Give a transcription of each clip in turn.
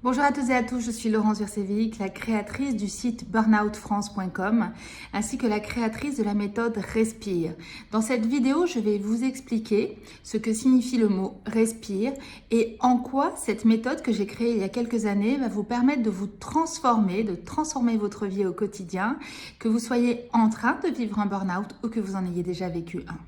Bonjour à toutes et à tous, je suis Laurence Versevic, la créatrice du site burnoutfrance.com ainsi que la créatrice de la méthode Respire. Dans cette vidéo, je vais vous expliquer ce que signifie le mot Respire et en quoi cette méthode que j'ai créée il y a quelques années va vous permettre de vous transformer, de transformer votre vie au quotidien, que vous soyez en train de vivre un burn-out ou que vous en ayez déjà vécu un.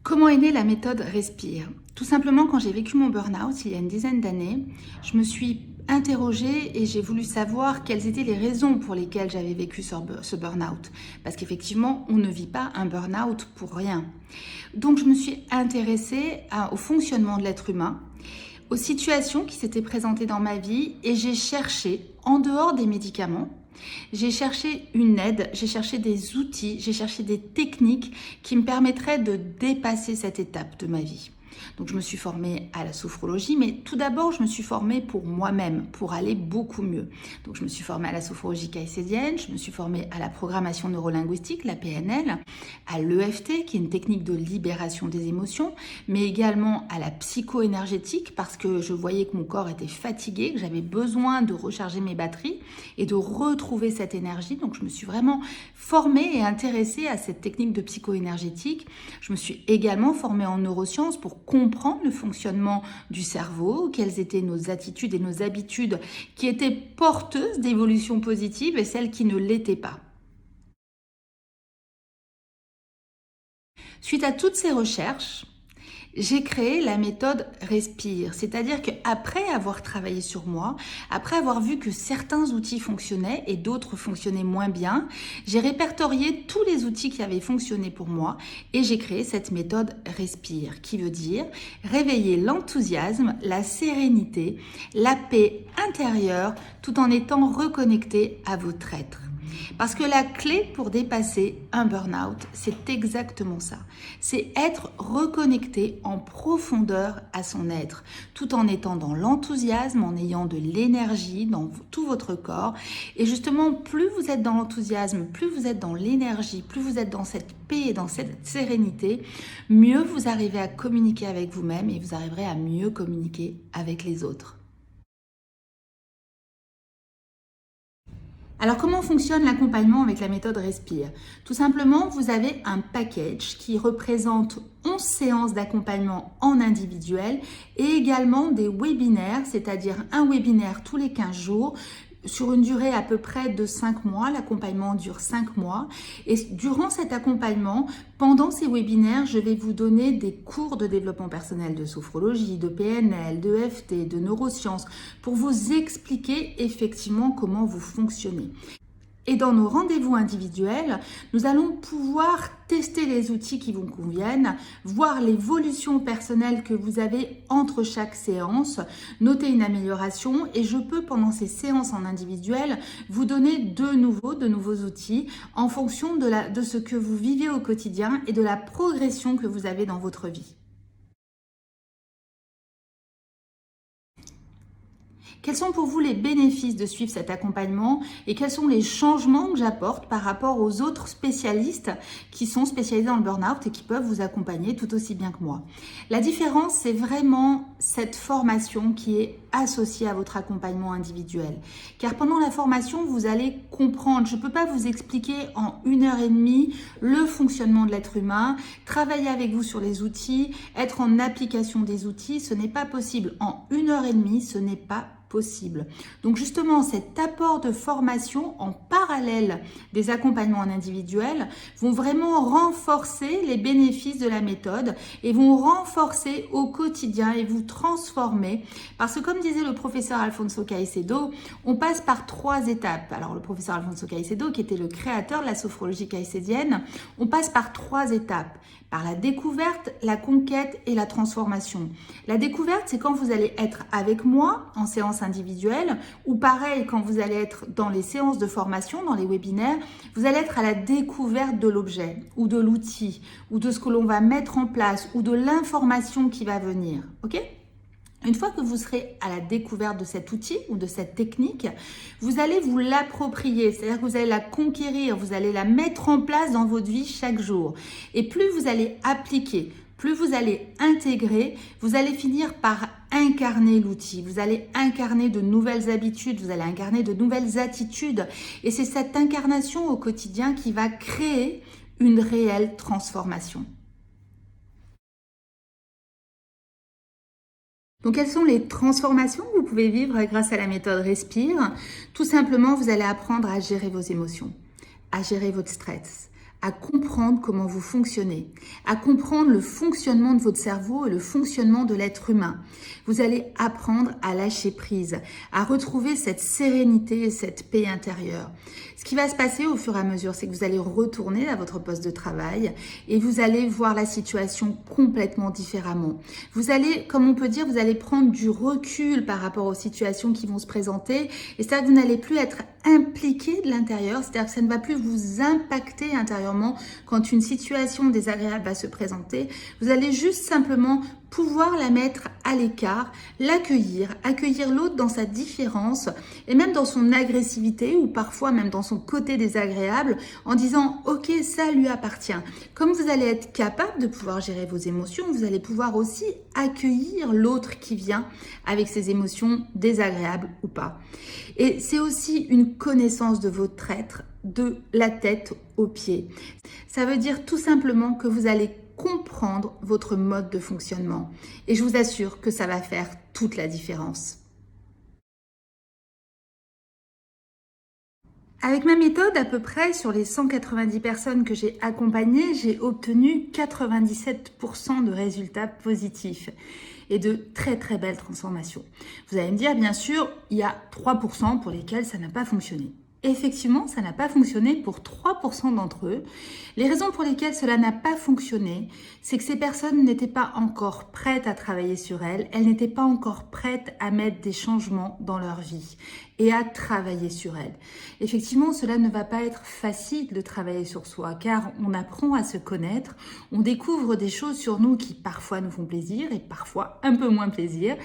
Comment est née la méthode Respire? Tout simplement, quand j'ai vécu mon burn-out il y a une dizaine d'années, je me suis interrogée et j'ai voulu savoir quelles étaient les raisons pour lesquelles j'avais vécu ce burn-out. Parce qu'effectivement, on ne vit pas un burn-out pour rien. Donc, je me suis intéressée au fonctionnement de l'être humain, aux situations qui s'étaient présentées dans ma vie et j'ai cherché, en dehors des médicaments, j'ai cherché une aide, j'ai cherché des outils, j'ai cherché des techniques qui me permettraient de dépasser cette étape de ma vie. Donc je me suis formée à la sophrologie, mais tout d'abord je me suis formée pour moi-même, pour aller beaucoup mieux. Donc je me suis formée à la sophrologie caïcédienne, je me suis formée à la programmation neurolinguistique, la PNL, à l'EFT, qui est une technique de libération des émotions, mais également à la psycho-énergétique, parce que je voyais que mon corps était fatigué, que j'avais besoin de recharger mes batteries et de retrouver cette énergie. Donc je me suis vraiment formée et intéressée à cette technique de psycho-énergétique. Je me suis également formée en neurosciences pour comprendre le fonctionnement du cerveau, quelles étaient nos attitudes et nos habitudes qui étaient porteuses d'évolution positive et celles qui ne l'étaient pas. Suite à toutes ces recherches, j'ai créé la méthode Respire, c'est-à-dire qu'après avoir travaillé sur moi, après avoir vu que certains outils fonctionnaient et d'autres fonctionnaient moins bien, j'ai répertorié tous les outils qui avaient fonctionné pour moi et j'ai créé cette méthode Respire, qui veut dire réveiller l'enthousiasme, la sérénité, la paix intérieure, tout en étant reconnecté à votre être. Parce que la clé pour dépasser un burn-out, c'est exactement ça. C'est être reconnecté en profondeur à son être, tout en étant dans l'enthousiasme, en ayant de l'énergie dans tout votre corps. Et justement, plus vous êtes dans l'enthousiasme, plus vous êtes dans l'énergie, plus vous êtes dans cette paix et dans cette sérénité, mieux vous arrivez à communiquer avec vous-même et vous arriverez à mieux communiquer avec les autres. Alors, comment fonctionne l'accompagnement avec la méthode Respire? Tout simplement, vous avez un package qui représente 11 séances d'accompagnement en individuel et également des webinaires, c'est-à-dire un webinaire tous les 15 jours, sur une durée à peu près de 5 mois. L'accompagnement dure 5 mois. Et durant cet accompagnement, pendant ces webinaires, je vais vous donner des cours de développement personnel de sophrologie, de PNL, de EFT, de neurosciences, pour vous expliquer effectivement comment vous fonctionnez. Et dans nos rendez-vous individuels, nous allons pouvoir tester les outils qui vous conviennent, voir l'évolution personnelle que vous avez entre chaque séance, noter une amélioration et je peux pendant ces séances en individuel vous donner de nouveaux outils en fonction de ce que vous vivez au quotidien et de la progression que vous avez dans votre vie. Quels sont pour vous les bénéfices de suivre cet accompagnement et quels sont les changements que j'apporte par rapport aux autres spécialistes qui sont spécialisés dans le burn-out et qui peuvent vous accompagner tout aussi bien que moi? La différence, c'est vraiment cette formation qui est associée à votre accompagnement individuel. Car pendant la formation, vous allez comprendre, je ne peux pas vous expliquer en 1h30 le fonctionnement de l'être humain, travailler avec vous sur les outils, être en application des outils, ce n'est pas possible. En 1h30, ce n'est pas possible. Donc justement, cet apport de formation en parallèle des accompagnements en individuel vont vraiment renforcer les bénéfices de la méthode et vont renforcer au quotidien et vous transformer. Parce que comme disait le professeur Alfonso Caicedo, on passe par 3 étapes. Alors le professeur Alfonso Caicedo, qui était le créateur de la sophrologie caïcédienne, on passe par 3 étapes. Par la découverte, la conquête et la transformation. La découverte, c'est quand vous allez être avec moi en séance individuelle ou pareil quand vous allez être dans les séances de formation, dans les webinaires, vous allez être à la découverte de l'objet ou de l'outil ou de ce que l'on va mettre en place ou de l'information qui va venir. Ok ? Une fois que vous serez à la découverte de cet outil ou de cette technique, vous allez vous l'approprier, c'est-à-dire que vous allez la conquérir, vous allez la mettre en place dans votre vie chaque jour. Et plus vous allez appliquer, plus vous allez intégrer, vous allez finir par incarner l'outil. Vous allez incarner de nouvelles habitudes, vous allez incarner de nouvelles attitudes. Et c'est cette incarnation au quotidien qui va créer une réelle transformation. Donc, quelles sont les transformations que vous pouvez vivre grâce à la méthode Respire? Tout simplement, vous allez apprendre à gérer vos émotions, à gérer votre stress, à comprendre comment vous fonctionnez, à comprendre le fonctionnement de votre cerveau et le fonctionnement de l'être humain. Vous allez apprendre à lâcher prise, à retrouver cette sérénité et cette paix intérieure. Ce qui va se passer au fur et à mesure, c'est que vous allez retourner à votre poste de travail et vous allez voir la situation complètement différemment. Vous allez, comme on peut dire, vous allez prendre du recul par rapport aux situations qui vont se présenter. Et c'est-à-dire que vous n'allez plus être impliqué de l'intérieur, c'est-à-dire que ça ne va plus vous impacter intérieurement quand une situation désagréable va se présenter. Vous allez juste simplement pouvoir la mettre à l'écart, l'accueillir, accueillir l'autre dans sa différence et même dans son agressivité ou parfois même dans son côté désagréable en disant « Ok, ça lui appartient ». Comme vous allez être capable de pouvoir gérer vos émotions, vous allez pouvoir aussi accueillir l'autre qui vient avec ses émotions désagréables ou pas. Et c'est aussi une connaissance de votre être, de la tête aux pieds. Ça veut dire tout simplement que vous allez comprendre votre mode de fonctionnement. Et je vous assure que ça va faire toute la différence. Avec ma méthode, à peu près sur les 190 personnes que j'ai accompagnées, j'ai obtenu 97% de résultats positifs et de très très belles transformations. Vous allez me dire, bien sûr, il y a 3% pour lesquels ça n'a pas fonctionné. Effectivement, ça n'a pas fonctionné pour 3% d'entre eux. Les raisons pour lesquelles cela n'a pas fonctionné, c'est que ces personnes n'étaient pas encore prêtes à travailler sur elles, elles n'étaient pas encore prêtes à mettre des changements dans leur vie et à travailler sur elles. Effectivement, cela ne va pas être facile de travailler sur soi car on apprend à se connaître, on découvre des choses sur nous qui parfois nous font plaisir et parfois un peu moins plaisir.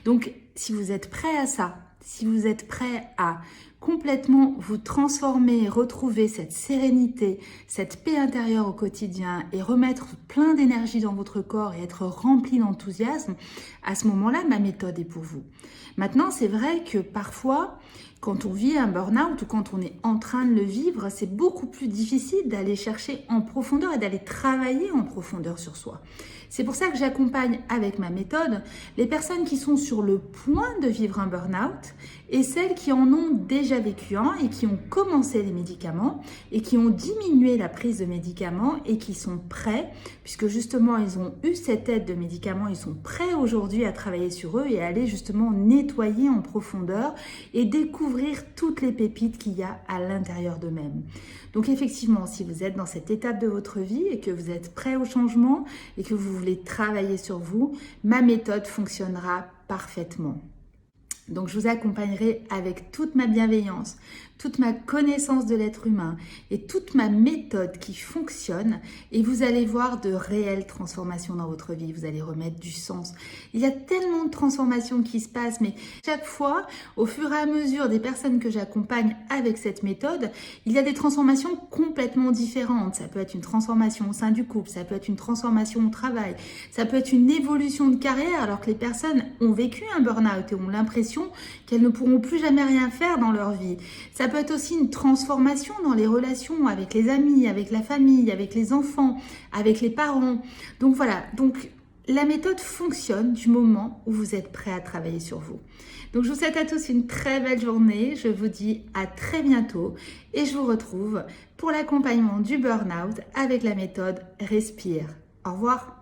Donc, si vous êtes prêt à ça, si vous êtes prêt à complètement vous transformer, retrouver cette sérénité, cette paix intérieure au quotidien et remettre plein d'énergie dans votre corps et être rempli d'enthousiasme, à ce moment-là, ma méthode est pour vous. Maintenant, c'est vrai que parfois, quand on vit un burn-out ou quand on est en train de le vivre, c'est beaucoup plus difficile d'aller chercher en profondeur et d'aller travailler en profondeur sur soi. C'est pour ça que j'accompagne avec ma méthode les personnes qui sont sur le point de vivre un burn-out et celles qui en ont déjà vécu un et qui ont commencé les médicaments et qui ont diminué la prise de médicaments et qui sont prêts, puisque justement ils ont eu cette aide de médicaments, ils sont prêts aujourd'hui à travailler sur eux et à aller justement nettoyer en profondeur et découvrir toutes les pépites qu'il y a à l'intérieur d'eux-mêmes. Donc effectivement, si vous êtes dans cette étape de votre vie et que vous êtes prêt au changement et que vous voulez travailler sur vous, ma méthode fonctionnera parfaitement. Donc je vous accompagnerai avec toute ma bienveillance, toute ma connaissance de l'être humain et toute ma méthode qui fonctionne et vous allez voir de réelles transformations dans votre vie, vous allez remettre du sens. Il y a tellement de transformations qui se passent, mais chaque fois, au fur et à mesure des personnes que j'accompagne avec cette méthode, il y a des transformations complètement différentes. Ça peut être une transformation au sein du couple, ça peut être une transformation au travail, ça peut être une évolution de carrière alors que les personnes ont vécu un burn-out et ont l'impression qu'elles ne pourront plus jamais rien faire dans leur vie. Ça peut être aussi une transformation dans les relations avec les amis, avec la famille, avec les enfants, avec les parents. Donc voilà, donc la méthode fonctionne du moment où vous êtes prêt à travailler sur vous. Donc je vous souhaite à tous une très belle journée, je vous dis à très bientôt et je vous retrouve pour l'accompagnement du burn-out avec la méthode Respire. Au revoir.